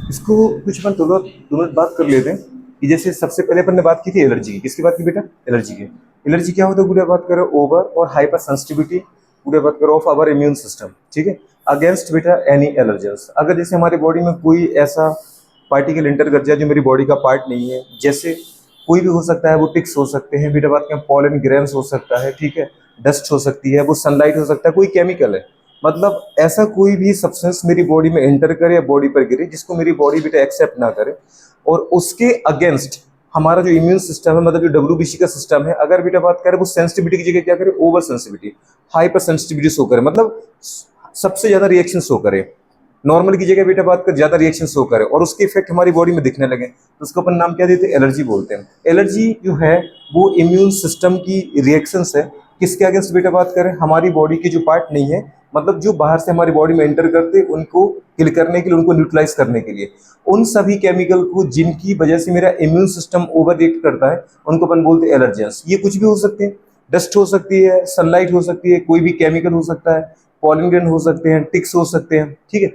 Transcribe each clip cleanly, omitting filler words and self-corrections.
इसको कुछ अपन दोनों दोनों बात कर लेते हैं कि जैसे सबसे पहले अपन ने बात की थी एलर्जी की। किसकी बात की बेटा? एलर्जी की। एलर्जी क्या होता है? गुड़िया बात करो ओवर और हाइपर सेंसिटिविटी, गुड़िया बात करो ऑफ आवर इम्यून सिस्टम, ठीक है, अगेंस्ट बेटा एनी एलर्जेंस। अगर जैसे हमारी बॉडी में कोई ऐसा पार्टिकल इंटर कर जाए जो मेरी बॉडी का पार्ट नहीं है, जैसे कोई भी हो सकता है, वो टिक्स हो सकते हैं बेटा बात करें, पॉलन ग्रेन्स हो सकता है, ठीक है, डस्ट हो सकती है, वो सनलाइट हो सकता है, कोई केमिकल है, मतलब ऐसा कोई भी सब्सटेंस मेरी बॉडी में एंटर करे या बॉडी पर गिरे जिसको मेरी बॉडी बेटा एक्सेप्ट ना करे, और उसके अगेंस्ट हमारा जो इम्यून सिस्टम है, मतलब जो डब्ल्यूबीसी का सिस्टम है, अगर बेटा बात करें वो सेंसिटिविटी की जगह क्या करे, over sensitivity, hyper sensitivity show करे, मतलब सबसे ज्यादा रिएक्शन शो करे, नॉर्मल की जगह बेटा बात कर ज्यादा रिएक्शन शो करे और उसके इफेक्ट हमारी बॉडी में दिखने लगे, तो उसको अपन नाम क्या देते हैं? एलर्जी बोलते हैं। एलर्जी जो है वो इम्यून सिस्टम की रिएक्शंस है। किसके अगेंस्ट बेटा बात करें? हमारी बॉडी के जो पार्ट नहीं है, मतलब जो बाहर से हमारी बॉडी में एंटर करते उनको किल करने के लिए, उनको न्यूट्रलाइज करने के लिए, उन सभी केमिकल को जिनकी वजह से मेरा इम्यून सिस्टम ओवर रिएक्ट करता है उनको अपन बोलते हैं एलर्जेंस। ये कुछ भी हो सकते हैं, डस्ट हो सकती है, सनलाइट हो सकती है, कोई भी केमिकल हो सकता है, पॉलन ग्रेन हो सकते हैं, टिक्स हो सकते हैं, ठीक है।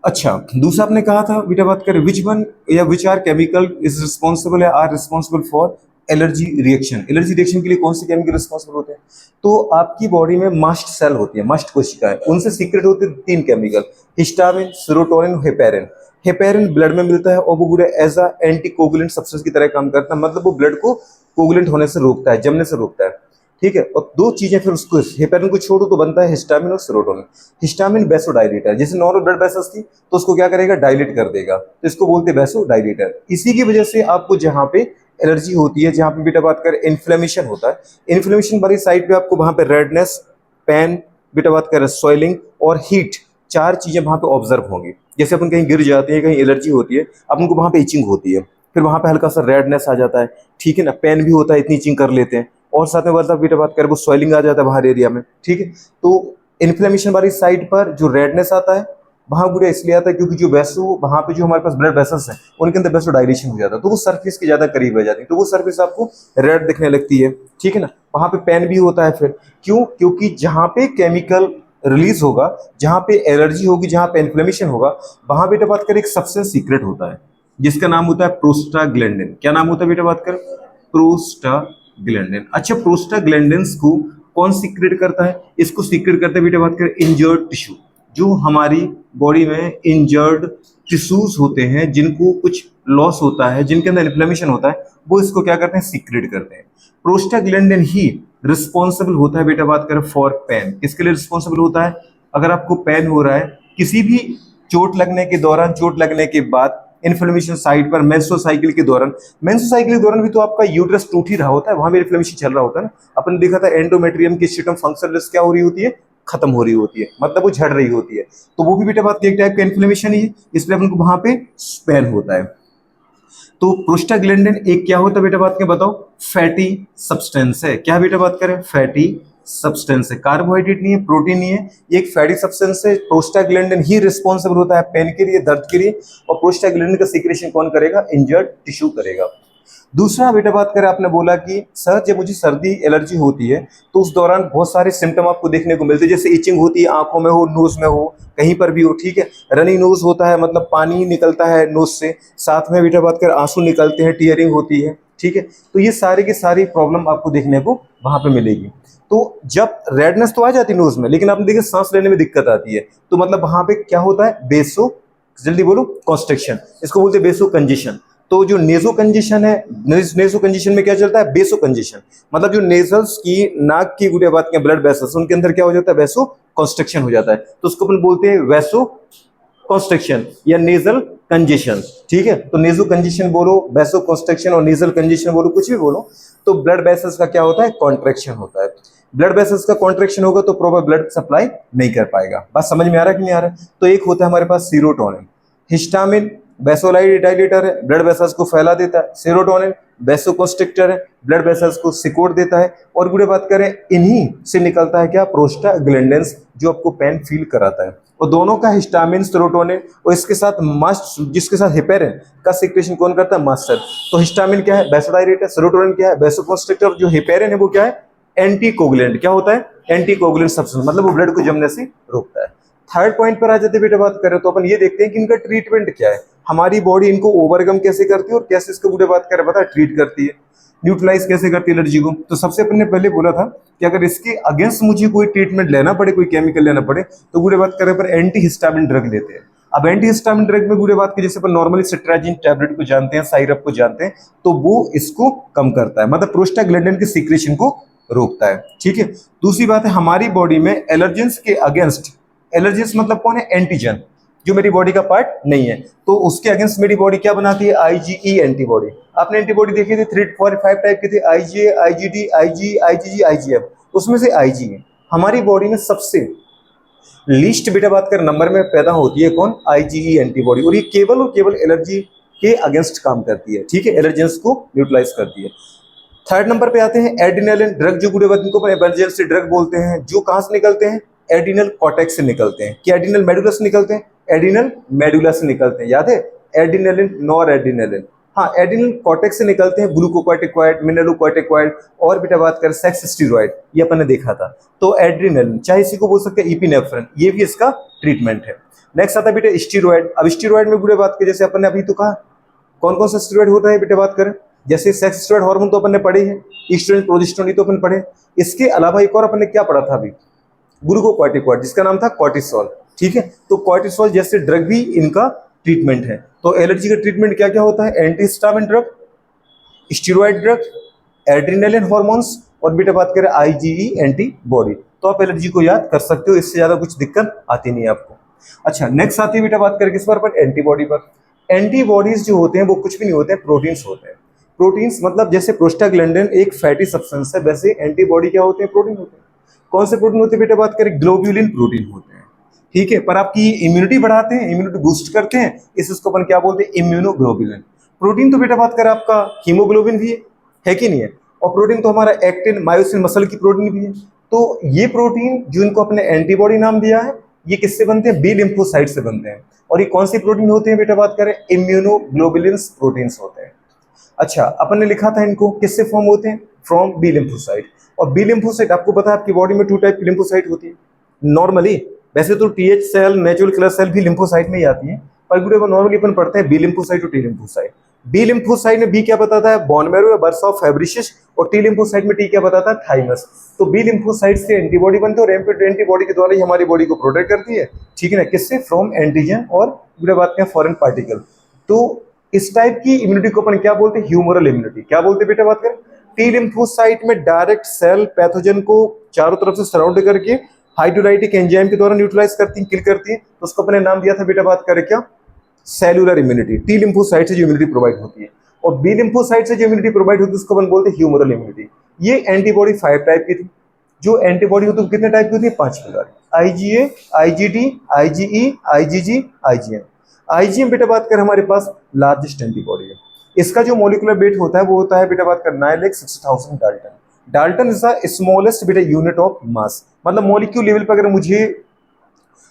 अच्छा, दूसरा आपने कहा था बेटा बात करें विच वन या which are chemical is responsible या are responsible for allergy reaction. Allergy reaction के लिए कौन से केमिकल रिस्पॉन्सिबल होते हैं? तो आपकी बॉडी में मस्ट सेल होती है, मस्ट कोशिकाएं, उनसे सीक्रेट होते हैं तीन chemical, histamine, serotonin, heparin. Heparin blood में मिलता है और वो पूरे एज अ एंटीकोगुलेंट सब्सटेंस की तरह काम करता है, मतलब वो ब्लड को कोगुलेंट होने से रोकता है, जमने से रोकता है, ठीक है। और दो चीजें फिर उसको हेपेरिन को छोड़ो तो बनता है हिस्टामिन और सेरोटोनिन। हिस्टामिन वैसोडाइलेटर, जैसे नॉर्मल ब्लड वेसल्स थी तो उसको क्या करेगा? डायलेट कर देगा, तो इसको बोलते हैं वैसोडाइलेटर। इसी की वजह से आपको जहां पे एलर्जी होती है, जहां पे बेटा बात करें इन्फ्लेमेशन होता है, इन्फ्लेमेशन वाली साइड पे आपको वहां पे रेडनेस, पेन, बेटा बात करें स्वेलिंग और हीट, चार चीजें वहां पे ऑब्जर्व होंगी। जैसे अपन कहीं गिर जाते हैं, कहीं एलर्जी होती है, अपन को वहां पे इचिंग होती है, फिर वहां पे हल्का सा रेडनेस आ जाता है, ठीक है ना, पेन भी होता है, इतनी इचिंग कर लेते हैं, और साथ में मतलब बेटा बात करें वो स्वेलिंग आ जाता है बाहर एरिया में, ठीक है। तो इन्फ्लेमेशन वाली साइड पर जो रेडनेस आता है वहां बुरा इसलिए आता है क्योंकि जो वैसो वहां पे जो हमारे पास ब्लड वेसल्स हैं उनके अंदर वैसो डायलेशन हो जाता है, तो वो सरफेस के ज्यादा करीब हो जाती है, तो वो सरफेस आपको रेड दिखने लगती है, ठीक है ना। वहां पे पेन भी होता है, फिर क्यों? क्योंकि जहां पे केमिकल रिलीज होगा, जहां पे एलर्जी होगी, जहां पे इन्फ्लेमेशन होगा, वहां बेटा बात करें एक सब्सटेंस सीक्रेट होता है जिसका नाम होता है प्रोस्टाग्लैंडिन। क्या नाम होता है बेटा बात करें? प्रोस्टाग्लैंडिन। अच्छा, प्रोस्टाग्लैंडिन्स को कौन सीक्रेट करता है? इसको सीक्रेट करते हैं बेटा बात करें इंजर्ड टिश्यू, जो हमारी बॉडी में इंजर्ड टिश्यूज होते हैं, जिनको कुछ लॉस होता है, जिनके अंदर इन्फ्लेमेशन होता है, वो इसको क्या करते हैं? सीक्रेट करते हैं। प्रोस्टाग्लैंडिन ही रिस्पॉन्सिबल होता है बेटा बात करें फॉर पेन। किसके लिए रिस्पॉन्सिबल होता है? अगर आपको पेन हो रहा है, किसी भी चोट लगने के दौरान, चोट लगने के बाद, इन्फ्लेमेशन साइड पर, मेंस्ट्रुअल साइकिल के दौरान, मेंस्ट्रुअल साइकिल के दौरान भी तो आपका यूट्रस टूट ही रहा होता है, वहां भी इन्फ्लेमेशन चल रहा होता है ना। अपन ने देखा था एंडोमेट्रियम की सिस्टम फंक्शनलेस क्या हो रही होती है? खत्म हो रही होती है, मतलब वो झड़ रही होती है, तो वो भी बेटा बात एक टाइप का इन्फ्लेमेशन ही है, इसलिए अपन को वहां पे पेन होता है। तो प्रोस्टाग्लैंडिन एक क्या होता है बेटा बात के बताओ? फैटी सब्सटेंस है। क्या बेटा बात करें? फैटी सब्सटेंस है, कार्बोहाइड्रेट नहीं है, प्रोटीन नहीं है, ये एक फैटी सब्सटेंस है। प्रोस्टाग्लैंडिन ही रिस्पॉन्सिबल होता है पेन के लिए, दर्द के लिए, और प्रोस्टाग्लैंडिन का सीक्रेशन कौन करेगा? इंजर्ड टिश्यू करेगा। दूसरा बेटा बात करें, आपने बोला कि सर जब मुझे सर्दी एलर्जी होती है तो उस दौरान बहुत सारे सिम्टम आपको देखने को मिलते हैं, जैसे इचिंग होती है, आंखों में हो, नोज में हो, कहीं पर भी हो, ठीक है, रनिंग नोज होता है, मतलब पानी निकलता है नोज से, साथ में बेटा बात करें आंसू निकलते हैं, टीयरिंग होती है, ठीक है। तो ये सारी की सारी प्रॉब्लम आपको देखने को वहां पे मिलेगी। तो जब रेडनेस तो आ जाती है नोज में, लेकिन आपने देखिए सांस लेने में दिक्कत आती है, तो मतलब वहां पे क्या होता है? बेसो, जल्दी बोलो, कॉन्स्ट्रिक्शन, इसको बोलते हैं बेसो कंजेशन। तो जो नेजो कंजेशन है, नेजो कंजेशन में क्या चलता है? बेसो कंजेशन, मतलब जो नेजल्स की, नाक की गुड़िया बात के ब्लड वेसल्स, उनके अंदर क्या हो जाता है? वेसो कॉन्स्ट्रिक्शन हो जाता है, तो उसको अपन बोलते हैं वेसो कॉन्स्ट्रिक्शन या नेजल कंजेशन, ठीक है। तो नेजो कंजेशन बोलो, वेसो कॉन्स्ट्रिक्शन और नेजल कंजेशन बोलो, कुछ भी बोलो, तो ब्लड वेसल्स का क्या होता है? कॉन्ट्रैक्शन होता है। ब्लड वेसल्स का कॉन्ट्रैक्शन होगा तो प्रॉपर ब्लड सप्लाई नहीं कर पाएगा। बात समझ में आ रहा है कि नहीं आ रहा है? तो एक होता है हमारे पास सीरोटोनिन, हिस्टामिन वैसोडाइलेटर है, ब्लड वेसल्स को फैला देता है, सेरोटोनिन वैसोकॉन्स्ट्रिक्टर है, ब्लड वेसल्स को सिकोड़ देता है, और बुरे बात करें इन्हीं से निकलता है क्या? प्रोस्टाग्लैंडिन्स, जो आपको पेन फील कराता है। और दोनों का हिस्टामिन, सेरोटोनिन और इसके साथ मस्ट, जिसके साथ हेपेरिन का सिक्रेशन कौन करता है? Must cell. तो हिस्टामिन क्या है? वैसोडाइलेटर, सेरोटोनिन क्या है? वैसोकॉन्स्ट्रिक्टर, जो हेपेरिन है वो क्या है? एंटीकोगुलेंट। क्या होता है? एंटीकोगुलेंट सब्सटेंस, मतलब वो ब्लड को जमने से रोकता है। थर्ड पॉइंट पर आ जाते बेटा बात करें तो अपन ये देखते हैं कि इनका ट्रीटमेंट क्या है, हमारी बॉडी इनको ओवरकम कैसे करती है और कैसे इसको पूरे बात करें पता है ट्रीट करती है, न्यूट्रलाइज कैसे करती है एलर्जी को। तो सबसे अपन ने पहले बोला था कि अगर इसके अगेंस्ट मुझे कोई ट्रीटमेंट लेना पड़े, कोई केमिकल लेना पड़े, तो पूरे बात करें पर एंटी हिस्टामिन ड्रग लेते हैं। अब एंटी हिस्टामिन ड्रग में पूरे बात की जैसे अपन नॉर्मली सिट्राजिन टैबलेट को जानते हैं, साइरप को जानते हैं, तो वो इसको कम करता है, मतलब प्रोस्टाग्लैंडिन की सीक्रेशन को रोकता है। ठीक है, दूसरी बात है हमारी बॉडी में एलर्जेंस के अगेंस्ट, एलर्जेंस मतलब कौन है, एंटीजन, जो मेरी बॉडी का पार्ट नहीं है, तो उसके अगेंस्ट मेरी बॉडी क्या बनाती है, आईजीई एंटीबॉडी। आपने एंटीबॉडी देखी थी 3 4 5 टाइप की थी, IgA, IgD, IG, IgG, IGF, उसमें से आईजीए हमारी बॉडी में सबसे लीस्ट बेटा बात कर नंबर में पैदा होती है कौन, आईजीई एंटीबॉडी, और ये केवल और केवल एलर्जी के अगेंस्ट काम करती है। ठीक है, एलर्जेंस को न्यूट्रलाइज करती है। थर्ड नंबर पे आते हैं एड्रिनलिन ड्रग, जो गुड़े को इमरजेंसी ड्रग बोलते हैं, जो कहां से निकलते हैं, एड्रिनल कॉर्टेक्स से निकलते हैं। क्या एड्रिनल मेडुला से निकलते हैं, एड्रिनल मेडुला से निकलते हैं, याद है, एड्रिनलिन नॉर एड्रिनलिन, हाँ एड्रिनल कॉर्टेक्स से निकलते हैं, ग्लूकोकॉर्टिकॉइड, मिनरलोकॉर्टिकॉइड और बेटा बात करें सेक्स स्टीरॉइड, ये अपन ने देखा था। तो एड्रिनलिन, चाहे इसी को बोल सकते हैं इपिनेफ्रिन, ये भी इसका ट्रीटमेंट है। नेक्स्ट आता है बेटा स्टीरॉइड। अब स्टीरॉइड में बुरे बात करें जैसे अपन ने अभी तो कहा कौन कौन सा स्टीरॉइड होता है बेटा बात करें, जैसे सेक्स स्टीरॉइड हार्मोन तो अपन ने पढ़े हैं, ईस्ट्रोजन प्रोजेस्टेरोन तो अपन पढ़े। इसके अलावा एक और अपन ने क्या पढ़ा था अभी, ग्लूकोकॉर्टिकॉइड, जिसका नाम था कॉर्टिसोल। ठीक है, तो कॉर्टिसोल जैसे ड्रग भी इनका ट्रीटमेंट है। तो एलर्जी का ट्रीटमेंट क्या क्या होता है, antihistamine drug, steroid drug, adrenaline hormones और बेटा बात करें आईजीई एंटीबॉडी। तो आप एलर्जी को याद कर सकते हो, इससे ज्यादा कुछ दिक्कत आती नहीं है आपको। अच्छा, नेक्स्ट आती है बेटा बात करें किस पर एंटीबॉडी पर। एंटीबॉडीज जो होते हैं वो कुछ भी नहीं होते हैं, प्रोटीन्स होते हैं। प्रोटीन्स मतलब जैसे प्रोस्टाग्लैंडिन एक फैटी सब्सटेंस है, वैसे एंटीबॉडी क्या होते हैं, प्रोटीन होते हैं। कौन से प्रोटीन होते हैं बेटा बात करें, ग्लोब्यूलिन प्रोटीन होते हैं। ठीक है, पर आपकी इम्यूनिटी बढ़ाते हैं, इम्यूनिटी बूस्ट करते हैं, इसको अपन क्या बोलते हैं, इम्यूनोग्लोबुलिन। प्रोटीन तो बेटा बात करें आपका हीमोग्लोबिन भी है कि नहीं है, और प्रोटीन तो हमारा एक्टिन मायोसिन मसल की प्रोटीन भी है। तो ये प्रोटीन जो इनको अपने एंटीबॉडी नाम दिया है, ये किससे बनते हैं, बी लिम्फोसाइट से बनते हैं। और ये कौन सी प्रोटीन होते हैं बेटा बात करें, इम्यूनोग्लोबुलिन्स प्रोटीन्स होते हैं। अच्छा, अपन ने लिखा था इनको किससे फॉर्म होते हैं, फ्रॉम बी लिम्फोसाइट। और बी लिम्फोसाइट आपको पता है आपकी बॉडी में 2 टाइप की लिम्फोसाइट होती है नॉर्मली, वैसे तो TH cell, natural killer cell भी लिम्फोसाइट में ही आती है, पर गुडे नॉर्मली अपन पढ़ते हैं बी लिम्फोसाइट और टी लिम्फोसाइट। बी लिम्फोसाइट में बी क्या बताता है, बोन मैरो या बर्सा ऑफ फैब्रिशिस, और टी लिम्फोसाइट में टी क्या बताता है, थाइमस। तो बी लिम्फोसाइट से एंटीबॉडी बनते हैं और एंटीबॉडी के द्वारा ही हमारी बॉडी को प्रोटेक्ट करती है। ठीक है ना, किससे, फ्रॉम एंटीजन और गुडे बात करें फॉरेन पार्टिकल। तो इस टाइप की इम्यूनिटी को अपन क्या बोलते हैं, ह्यूमरल इम्यूनिटी। क्या बोलते हैं बेटा बात करें, टी लिम्फोसाइट में डायरेक्ट सेल पैथोजन को चारों तरफ से सराउंड करके हाइड्रोलाइटिक एंजाइम के द्वारा न्यूट्रलाइज करती है, किल करती है। तो उसको अपने नाम दिया था बेटा बात करें क्या, सेलुलर इम्यूनिटी। टी लिम्फोसाइट से जो इम्यूनिटी प्रोवाइड होती है, और बी लिम्फोसाइट से जो इम्यूनिटी प्रोवाइड होती है उसको अपन बोलते हैं ह्यूमरल इम्यूनिटी। ये एंटीबॉडी 5 टाइप की थी। जो एंटीबॉडी होती है कितने टाइप की होती है, 5 प्रकार, IgA, IgD, IgE, IgG, IgM. IgM बेटा बात कर हमारे पास लार्जेस्ट एंटीबॉडी है। इसका जो मॉलिक्यूलर वेट होता है वो होता है बेटा बात कर 9,60,000 Dalton. Dalton is the smallest बेटा यूनिट ऑफ मास, मतलब मॉलिक्यूल लेवल पर अगर मुझे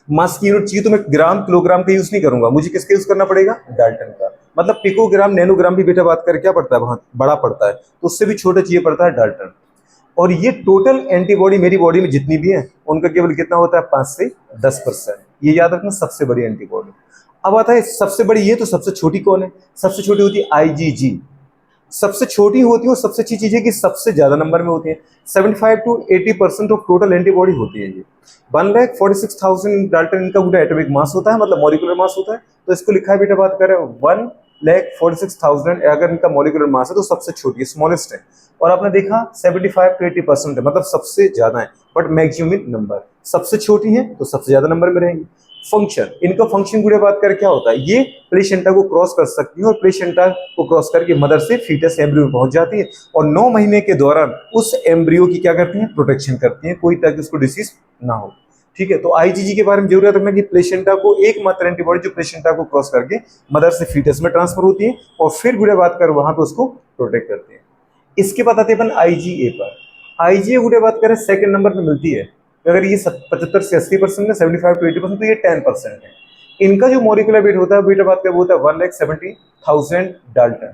मास की यूनिट चाहिए तो मैं ग्राम किलोग्राम का यूज नहीं करूंगा, मुझे किसका यूज करना पड़ेगा, डाल्टन का। मतलब पिकोग्राम नैनोग्राम भी बेटा बात कर क्या पड़ता है, वहां बड़ा पड़ता है, तो उससे भी छोटा चाहिए पड़ता है डाल्टन। और ये टोटल एंटीबॉडी मेरी बॉडी में जितनी भी है उनका केवल कितना होता है, 5 से 10%। ये याद रखना, सबसे बड़ी एंटीबॉडी। अब आता है सबसे बड़ी, ये तो सबसे छोटी कौन है, सबसे छोटी होती है आईजीजी। सबसे छोटी होती है और सबसे अच्छी चीज है कि सबसे ज्यादा नंबर में होती है, 75 to 80% ऑफ टोटल एंटीबॉडी होती है ये। 1,46,000 डाल्टन इनका पूरा एटॉमिक मास होता है, मतलब मॉलिक्यूलर मास होता है। तो इसको लिखा है बेटा बात करें 1,46,000 अगर इनका मॉलिक्यूलर मास है तो सबसे छोटी है, स्मॉलेस्ट है। और आपने देखा 75 to 80% है, मतलब सबसे ज्यादा है, बट मैक्सिमम नंबर सबसे छोटी है तो सबसे ज्यादा नंबर में रहेंगी। फंक्शन, इनका फंक्शन पूरे बात कर क्या होता है, ये प्लेसेंटा को क्रॉस कर सकती है और प्लेसेंटा को क्रॉस करके मदर से फीटस एम्ब्रियो में पहुंच जाती है और 9 महीने के दौरान उस एम्ब्रियो की क्या करती है, प्रोटेक्शन करती है, कोई तरह की उसको डिसीज ना हो। ठीक है, तो आईजीजी के बारे में जरूर याद रखना कि प्लेसेंटा को एकमात्र एंटीबॉडी जो प्लेसेंटा को क्रॉस करके मदर से फीटस में ट्रांसफर होती है और फिर गुड़े बात कर वहां पे उसको प्रोटेक्ट करती है। इसके बाद आते हैं अपन आईजीए पर। आईजीए गुड़े बात करें सेकंड नंबर पे मिलती है। अगर ये 75 से 80% है, 75 to 80%, तो ये 10% है। इनका जो मॉलिक्यूलर वेट होता है बेटा बात का वो होता है 1,70,000 डाल्टन।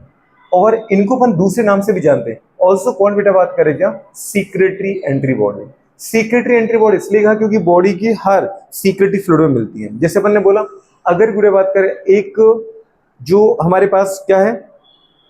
और इनको अपन दूसरे नाम से भी जानते हैं, ऑल्सो कौन बेटा बात करें क्या, सीक्रेटरी एंटीबॉडी। सीक्रेटरी एंटीबॉडी इसलिए कहा क्योंकि बॉडी की हर सीक्रेटरी फ्लूइड में मिलती है। जैसे अपन ने बोला, अगर गुड़े बात करें, एक जो हमारे पास क्या है,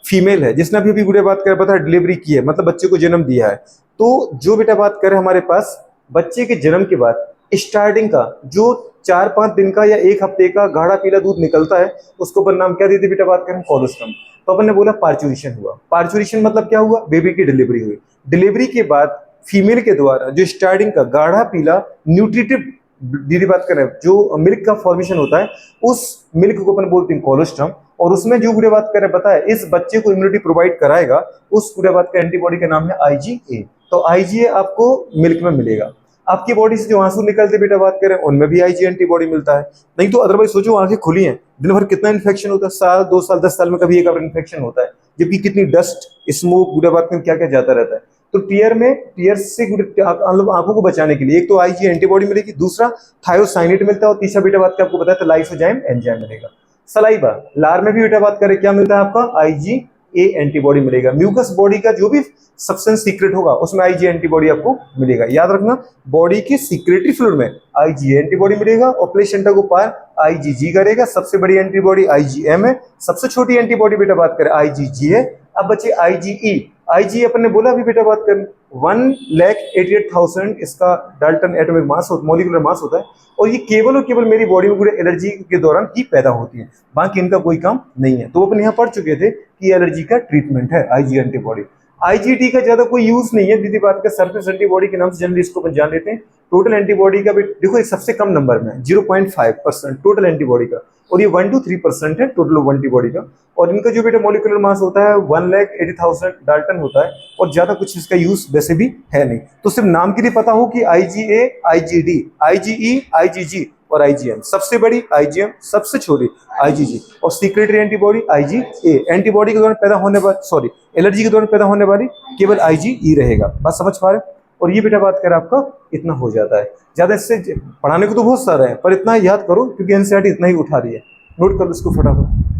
फीमेल है जिसने अभी अभी गुड़े बात करें पता है डिलीवरी की है, मतलब बच्चे को जन्म दिया है, तो जो बेटा बात करें हमारे पास बच्चे के जन्म के बाद स्टार्टिंग का जो 4-5 दिन का या 1 हफ्ते का गाढ़ा पीला दूध निकलता है, उसको अपन नाम क्या देते बेटा बात करें, कोलोस्ट्रम। तो अपन ने बोला पार्चुरेशन हुआ। पार्चुरेशन मतलब क्या हुआ, बेबी की डिलीवरी हुई। डिलीवरी के बाद फीमेल के द्वारा जो स्टार्टिंग का गाढ़ा पीला न्यूट्रिटिव दीदी बात करें जो मिल्क का फॉर्मेशन होता है, उस मिल्क को अपन बोलते हैं कोलोस्ट्रम। और उसमें जो गुड़े बात करें पता है इस बच्चे को इम्यूनिटी प्रोवाइड कराएगा, उस गुड़े बात का एंटीबॉडी का नाम है IgA। तो IgA आपको मिल्क में मिलेगा। आपकी बॉडी से जो आंसू निकलते बेटा बात करें उनमें भी IgA एंटीबॉडी मिलता है। नहीं तो अदरवाइज सोचो, आंखें खुली हैं, दिन भर कितना इन्फेक्शन होता है, साल 2 साल 10 साल में कभी एक इन्फेक्शन होता है, जबकि कितनी डस्ट स्मोक गुड़े बात करें क्या क्या जाता रहता है। तो टीयर से मतलब आंखों को बचाने के लिए एक तो IgA एंटीबॉडी मिलेगी, दूसरा थायोसाइनेट मिलता है, और तीसरा बेटा बात का आपको बताया तो लाइसोजाइम एंजाइम मिलेगा। सलाइवा लार में भी बेटा बात करें क्या मिलता है आपका, IgA एंटीबॉडी मिलेगा। म्यूकस बॉडी का जो भी सब्सटेंस सीक्रेट होगा उसमें IgA एंटीबॉडी आपको मिलेगा। याद रखना, बॉडी की सीक्रेटरी फ्लूइड में IgA एंटीबॉडी मिलेगा और प्लेसेंटा को पार IgG करेगा। सबसे बड़ी एंटीबॉडी IgM है, सबसे छोटी एंटीबॉडी बेटा बात करें IgG है। अब बचे IgE। IgE अपन ने बोला अभी बेटा बात करें 1,88,000 इसका Dalton atomic mass molecular mass होता है, और ये केवल और केवल मेरी बॉडी में पूरे एलर्जी के दौरान ही पैदा होती है, बाकी इनका कोई काम नहीं है। तो अपन यहाँ पढ़ चुके थे कि एलर्जी का ट्रीटमेंट है IgA एंटीबॉडी। IgD का ज्यादा कोई यूज नहीं है दीदी बात का, सरफेस एंटीबॉडी के नाम से जनरली इसको अपन जान लेते हैं। टोटल एंटीबॉडी का भी देखो ये सबसे कम नंबर में 0.5% टोटल एंटीबॉडी का, और ये 1 to 3% है टोटल एंटीबॉडी का। और इनका जो बेटा मॉलिक्यूलर मास होता है 1,80,000 डाल्टन होता है, और ज्यादा कुछ इसका यूज वैसे भी है नहीं। तो सिर्फ नाम के लिए पता हो कि IgA, IgD, IgE, IgG और IgM। सबसे बड़ी IgM, सबसे छोटी IgG, और सीक्रेटरी एंटीबॉडी IgA। एंटीबॉडी के दौरान पैदा होने वाली, सॉरी एलर्जी के दौरान पैदा होने वाली केवल IgE रहेगा। बात समझ पा रहे हैं? और ये बेटा बात कर आपका इतना हो जाता है। ज्यादा इससे पढ़ाने को तो बहुत सारा है, पर इतना याद करो क्योंकि NCERT इतना ही उठा रही है। नोट कर लो इसको फटाफट।